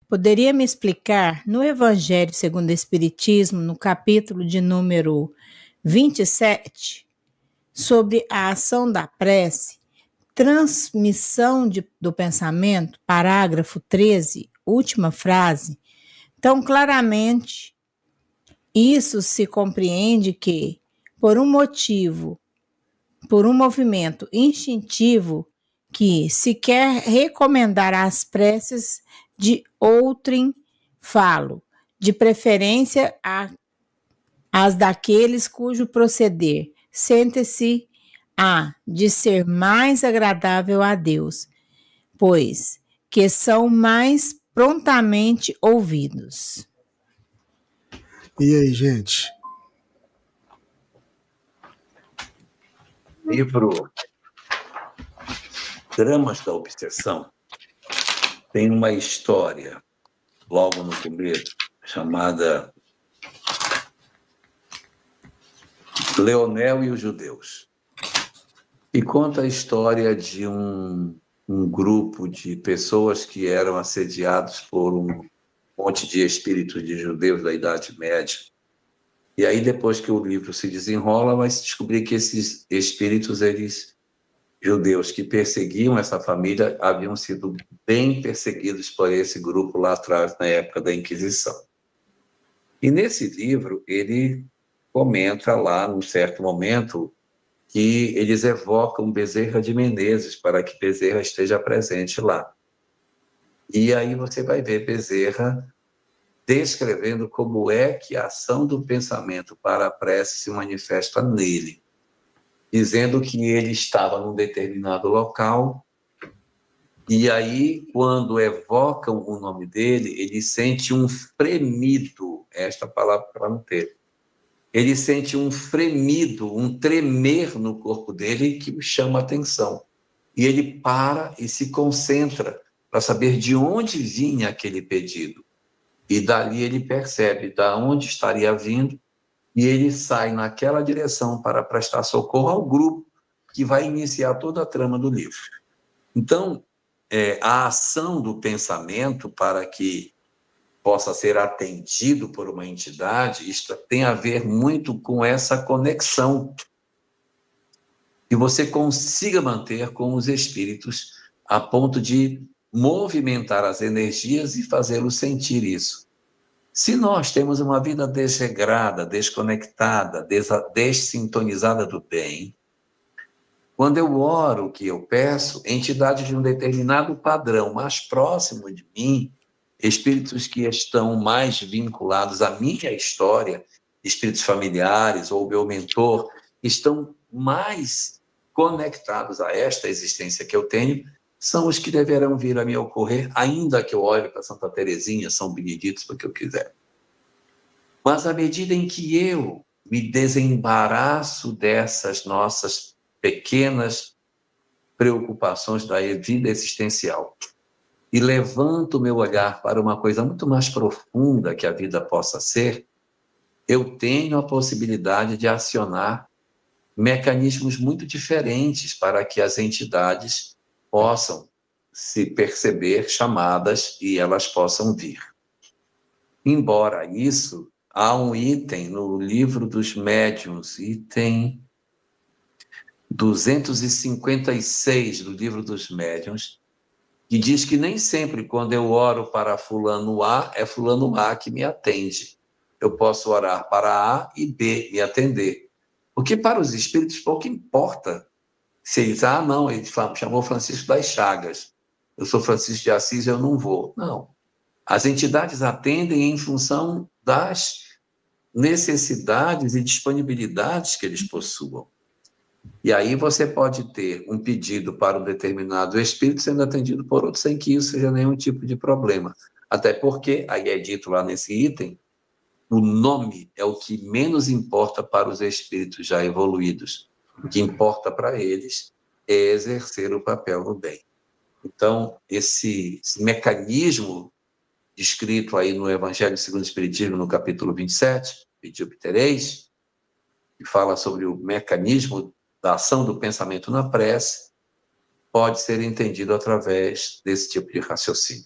poderia me explicar, no Evangelho segundo o Espiritismo, no capítulo de número 27, sobre a ação da prece, transmissão do pensamento, parágrafo 13, última frase, tão claramente, isso se compreende que, por um movimento instintivo, que se quer recomendar as preces de outrem falo, de preferência as daqueles cujo proceder sente-se de ser mais agradável a Deus, pois que são mais prontamente ouvidos. E aí, gente? Livro Dramas da Obsessão tem uma história, logo no começo, chamada Leonel e os Judeus, e conta a história de um grupo de pessoas que eram assediados por um monte de espíritos de judeus da Idade Média. E aí, depois que o livro se desenrola, vai se descobrir que esses espíritos, judeus que perseguiam essa família, haviam sido bem perseguidos por esse grupo lá atrás, na época da Inquisição. E nesse livro, ele comenta lá, num certo momento, que eles evocam Bezerra de Menezes para que Bezerra esteja presente lá. E aí você vai ver Bezerra descrevendo como é que a ação do pensamento para a prece se manifesta nele, dizendo que ele estava num determinado local, e aí, quando evocam o nome dele, ele sente um fremido, esta palavra para não ter, ele sente um fremido, um tremer no corpo dele que o chama a atenção. E ele para e se concentra para saber de onde vinha aquele pedido. E dali ele percebe de onde estaria vindo e ele sai naquela direção para prestar socorro ao grupo que vai iniciar toda a trama do livro. Então, a ação do pensamento para que possa ser atendido por uma entidade, isto tem a ver muito com essa conexão que você consiga manter com os espíritos a ponto de movimentar as energias e fazê-los sentir isso. Se nós temos uma vida desregrada, desconectada, dessintonizada do bem, quando eu oro o que eu peço, entidades de um determinado padrão mais próximo de mim, espíritos que estão mais vinculados à minha história, espíritos familiares ou meu mentor, estão mais conectados a esta existência que eu tenho, são os que deverão vir a me ocorrer, ainda que eu olhe para Santa Teresinha, São Benedito, para o que eu quiser. Mas à medida em que eu me desembaraço dessas nossas pequenas preocupações da vida existencial e levanto o meu olhar para uma coisa muito mais profunda que a vida possa ser, eu tenho a possibilidade de acionar mecanismos muito diferentes para que as entidades possam se perceber chamadas e elas possam vir. Embora isso, há um item no livro dos médiuns, item 256 do livro dos médiuns, que diz que nem sempre quando eu oro para fulano A, é fulano A que me atende. Eu posso orar para A e B me atender. Porque para os espíritos pouco importa se eles, não, ele chamou Francisco das Chagas, eu sou Francisco de Assis, eu não vou. Não. As entidades atendem em função das necessidades e disponibilidades que eles possuam. E aí você pode ter um pedido para um determinado espírito sendo atendido por outro sem que isso seja nenhum tipo de problema. Até porque, aí é dito lá nesse item, o nome é o que menos importa para os espíritos já evoluídos. O que importa para eles é exercer o papel no bem. Então, esse mecanismo descrito aí no Evangelho segundo o Espiritismo, no capítulo 27, Pedi obtereis, que fala sobre o mecanismo da ação do pensamento na prece, pode ser entendido através desse tipo de raciocínio.